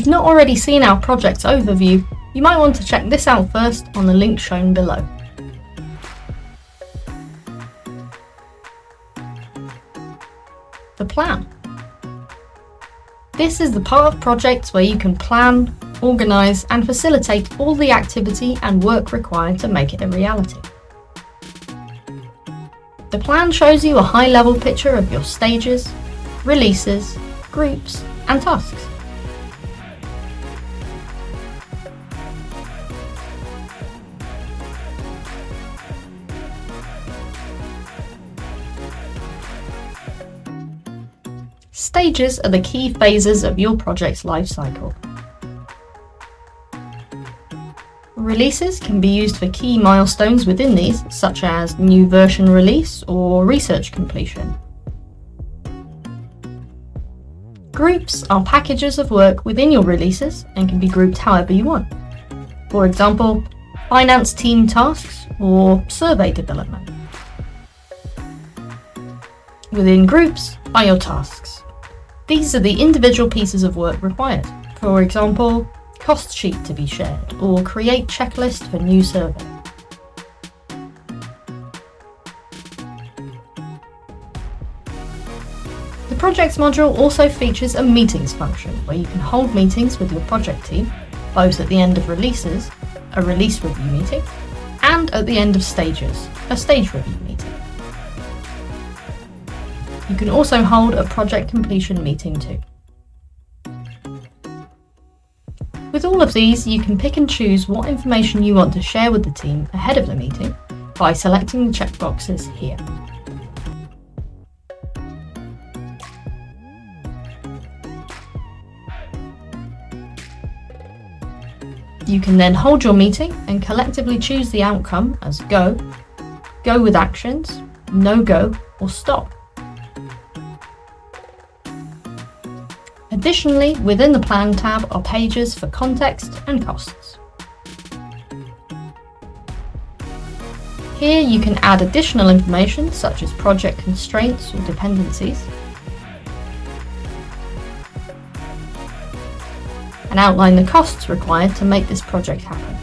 you've not already seen our project's overview, you might want to check this out first on the link shown below. The plan. This is the part of projects where you can plan, organise and facilitate all the activity and work required to make it a reality. The plan shows you a high-level picture of your stages, releases, groups and tasks. Stages are the key phases of your project's lifecycle. Releases can be used for key milestones within these, such as new version release or research completion. Groups are packages of work within your releases and can be grouped however you want. For example, finance team tasks or survey development. Within groups are your tasks. These are the individual pieces of work required. For example, cost sheet to be shared or create checklist for new survey. The projects module also features a meetings function where you can hold meetings with your project team, both at the end of releases, a release review meeting, and at the end of stages, a stage review meeting. You can also hold a project completion meeting too. With all of these, you can pick and choose what information you want to share with the team ahead of the meeting by selecting the checkboxes here. You can then hold your meeting and collectively choose the outcome as go, go with actions, no go, or stop. Additionally, within the Plan tab are pages for context and costs. Here you can add additional information such as project constraints or dependencies, and outline the costs required to make this project happen.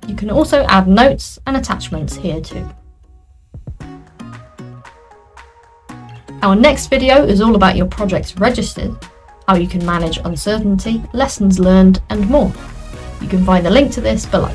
You can also add notes and attachments here too. Our next video is all about your project's registers, how you can manage uncertainty, lessons learned and more. You can find the link to this below.